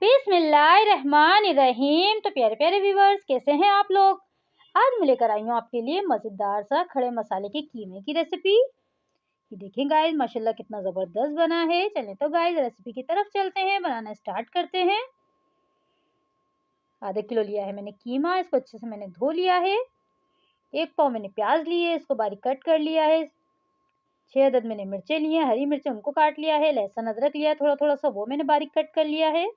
बिस्मिल्लाहिर्रहमानिर्रहीम। तो प्यारे प्यारे व्यूवर्स, कैसे हैं आप लोग। आज मैं लेकर आई हूँ आपके लिए मज़ेदार सा खड़े मसाले के कीमे की रेसिपी। ये देखें गाइस, माशाल्लाह कितना ज़बरदस्त बना है। चलें तो गाइस रेसिपी की तरफ चलते हैं, बनाना स्टार्ट करते हैं। आधा किलो लिया है मैंने कीमा, इसको अच्छे से मैंने धो लिया है। 1 पाव मैंने प्याज लिए, इसको बारीक कट कर लिया है। 6 अदद मैंने मिर्चें ली हैं, हरी मिर्चें उनको काट लिया है। लहसुन अदरक लिया थोड़ा थोड़ा सा, वो मैंने बारीक कट कर लिया है।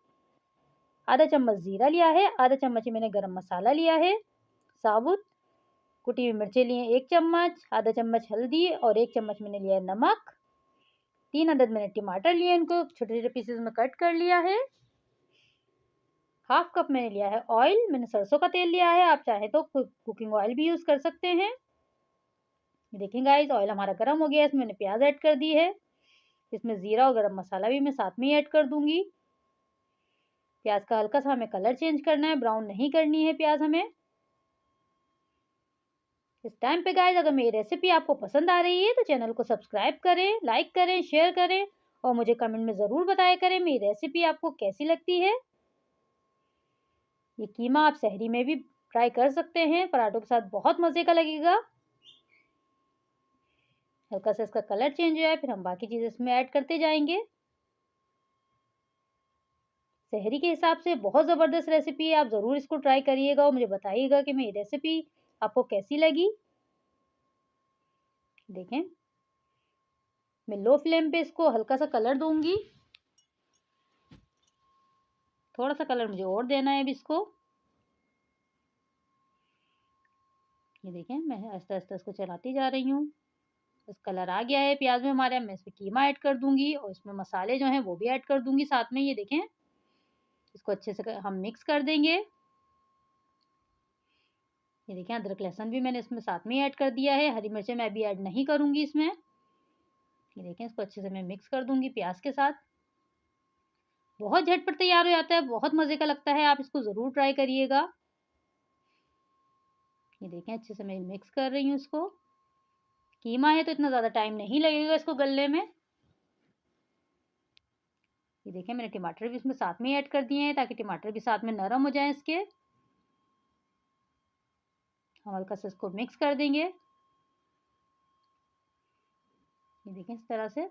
आधा चम्मच जीरा लिया है, आधा चम्मच ही मैंने गरम मसाला लिया है साबुत। कुटी हुई मिर्चें लिए 1 चम्मच, आधा चम्मच हल्दी और 1 चम्मच मैंने लिया है नमक। 3 अदद मैंने टमाटर लिए, इनको छोटे छोटे पीसेस में कट कर लिया है। हाफ कप मैंने लिया है ऑयल, मैंने सरसों का तेल लिया है, आप चाहे तो कुकिंग ऑयल भी यूज़ कर सकते हैं। देखें गाइस, ऑयल हमारा गर्म हो गया है, इसमें मैंने प्याज ऐड कर दी है। इसमें जीरा और गरम मसाला भी मैं साथ में ही ऐड कर दूंगी। प्याज का हल्का सा हमें कलर चेंज करना है, ब्राउन नहीं करनी है प्याज हमें। इस टाइम पे गाइस, अगर मेरी रेसिपी आपको पसंद आ रही है तो चैनल को सब्सक्राइब करें, लाइक करें, शेयर करें और मुझे कमेंट में ज़रूर बताया करें मेरी रेसिपी आपको कैसी लगती है। ये कीमा आप सहरी में भी ट्राई कर सकते हैं, पराठों के साथ बहुत मज़े का लगेगा। हल्का सा इसका कलर चेंज हुआ है, फिर हम बाकी चीज़ें इसमें ऐड करते जाएंगे। सहरी के हिसाब से बहुत ज़बरदस्त रेसिपी है, आप ज़रूर इसको ट्राई करिएगा और मुझे बताइएगा कि मेरी रेसिपी आपको कैसी लगी। देखें, मैं लो फ्लेम पे इसको हल्का सा कलर दूंगी। थोड़ा सा कलर मुझे और देना है अब इसको। ये देखें, मैं आस्ते आस्ते इसको चलाती जा रही हूँ। बस कलर आ गया है प्याज में हमारे। मैं इसमें कीमा ऐड कर दूंगी और इसमें मसाले जो हैं वो भी ऐड कर दूंगी साथ में। ये देखें, इसको अच्छे से हम मिक्स कर देंगे। ये देखें, अदरक लहसुन भी मैंने इसमें साथ में ही ऐड कर दिया है। हरी मिर्चें मैं अभी ऐड नहीं करूंगी इसमें। ये देखें, इसको अच्छे से मैं मिक्स कर दूंगी प्याज के साथ। बहुत झटपट तैयार हो जाता है, बहुत मज़े का लगता है, आप इसको ज़रूर ट्राई करिएगा। ये देखें, अच्छे से मैं मिक्स कर रही हूँ इसको। कीमा है तो इतना ज़्यादा टाइम नहीं लगेगा इसको गलने में। ये देखें, मैंने टमाटर भी इसमें साथ में ऐड कर दिए हैं ताकि टमाटर भी साथ में नरम हो जाएं इसके। हम हल्का से इसको मिक्स कर देंगे। ये देखें, इस तरह से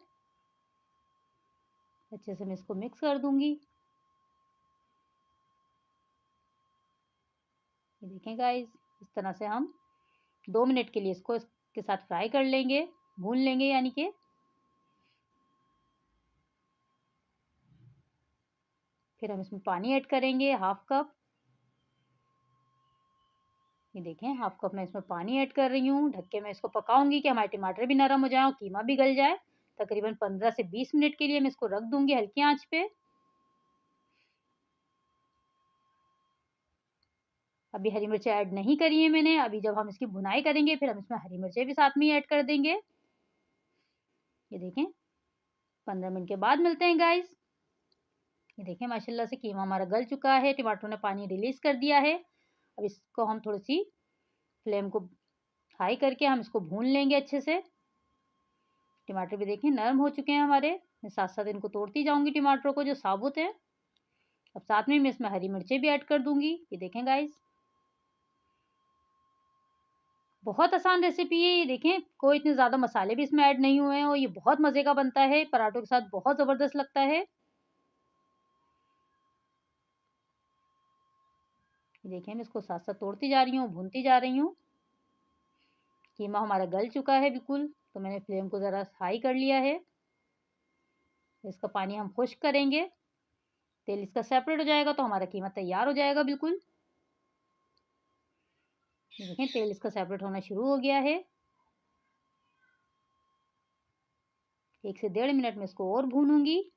अच्छे से मैं इसको मिक्स कर दूंगी। ये देखें गाइस, इस तरह से हम 2 मिनट के लिए इसको इसके साथ फ्राई कर लेंगे, भून लेंगे यानी कि। फिर हम इसमें पानी ऐड करेंगे 1/2 कप। ये देखें, 1/2 कप मैं इसमें पानी ऐड कर रही हूँ। ढक के मैं इसको पकाऊंगी कि हमारे टमाटर भी नरम हो जाए और कीमा भी गल जाए। तकरीबन 15 से 20 मिनट के लिए मैं इसको रख दूंगी हल्की आंच पे। अभी हरी मिर्चें ऐड नहीं करी है मैंने। अभी जब हम इसकी भुनाई करेंगे फिर हम इसमें हरी मिर्चें भी साथ में ही ऐड कर देंगे। ये देखें, 15 मिनट के बाद मिलते हैं गाइस। ये देखें, माशाल्लाह से कीमा हमारा गल चुका है, टमाटरों ने पानी रिलीज कर दिया है। अब इसको हम थोड़ी सी फ्लेम को हाई करके हम इसको भून लेंगे अच्छे से। टमाटर भी देखें नरम हो चुके हैं हमारे। मैं साथ साथ इनको तोड़ती जाऊंगी टमाटरों को जो साबुत है। अब साथ में मैं इसमें हरी मिर्चें भी ऐड कर दूंगी। ये देखें गाइस, बहुत आसान रेसिपी है। ये देखें, कोई इतने ज़्यादा मसाले भी इसमें ऐड नहीं हुए हैं और ये बहुत मज़े का बनता है, पराठों के साथ बहुत ज़बरदस्त लगता है। देखें, मैं इसको साथ साथ तोड़ती जा रही हूँ, भूनती जा रही हूँ। कीमा हमारा गल चुका है बिल्कुल, तो मैंने फ्लेम को ज़रा हाई कर लिया है। इसका पानी हम खुश्क करेंगे, तेल इसका सेपरेट हो जाएगा तो हमारा कीमा तैयार हो जाएगा बिल्कुल। देखें, तेल इसका सेपरेट होना शुरू हो गया है। 1 से 1.5 मिनट में इसको और भूनूंगी।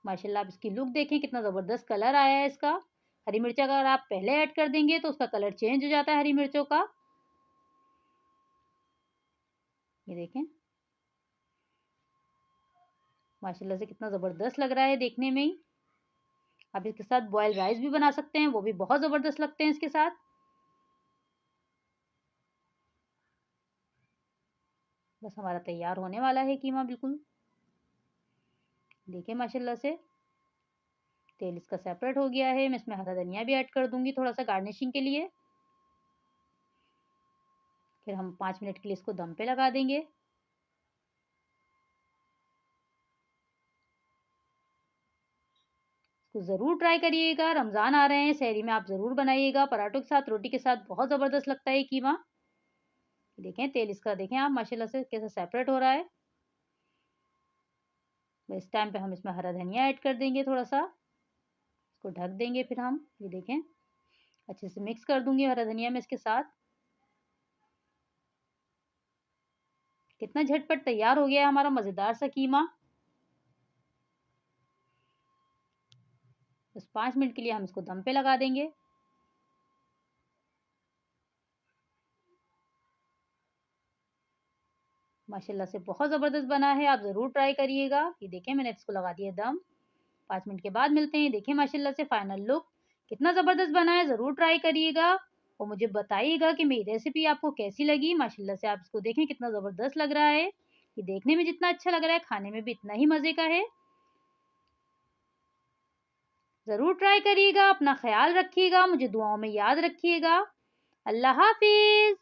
माशाल्लाह, आप इसकी लुक देखें, कितना ज़बरदस्त कलर आया है इसका। हरी मिर्च अगर आप पहले ऐड कर देंगे तो उसका कलर चेंज हो जाता है हरी मिर्चों का। ये देखें, माशाल्लाह से कितना ज़बरदस्त लग रहा है देखने में ही। आप इसके साथ बॉयल राइस भी बना सकते हैं, वो भी बहुत ज़बरदस्त लगते हैं इसके साथ। बस हमारा तैयार होने वाला है कीमा बिल्कुल। देखिए माशाल्लाह से तेल इसका सेपरेट हो गया है। मैं इसमें हरा धनिया भी ऐड कर दूंगी थोड़ा सा गार्निशिंग के लिए। फिर हम 5 मिनट के लिए इसको दम पे लगा देंगे। तो ज़रूर ट्राई करिएगा, रमज़ान आ रहे हैं, सहरी में आप ज़रूर बनाइएगा, पराठों के साथ, रोटी के साथ बहुत ज़बरदस्त लगता है कीमा। देखें तेल इसका देखें आप माशाल्लाह से कैसे सेपरेट हो रहा है। तो इस टाइम पे हम इसमें हरा धनिया ऐड कर देंगे थोड़ा सा, इसको ढक देंगे। फिर हम ये देखें अच्छे से मिक्स कर दूंगी हरा धनिया में इसके साथ। कितना झटपट तैयार हो गया है हमारा मज़ेदार सा कीमा। बस 5 मिनट के लिए हम इसको दम पे लगा देंगे। माशाल्लाह से बहुत ज़बरदस्त बना है, आप ज़रूर ट्राई करिएगा। ये देखें मैंने इसको लगा दिया दम। 5 मिनट के बाद मिलते हैं। देखिए माशाल्लाह से फाइनल लुक कितना ज़बरदस्त बना है, ज़रूर ट्राई करिएगा और मुझे बताइएगा कि मेरी रेसिपी आपको कैसी लगी। माशाल्लाह से आप इसको देखें कितना ज़बरदस्त लग रहा है। ये देखने में जितना अच्छा लग रहा है, खाने में भी इतना ही मज़े का है। ज़रूर ट्राई करिएगा, अपना ख़्याल रखिएगा, मुझे दुआओं में याद रखिएगा। अल्लाह हाफ़िज़।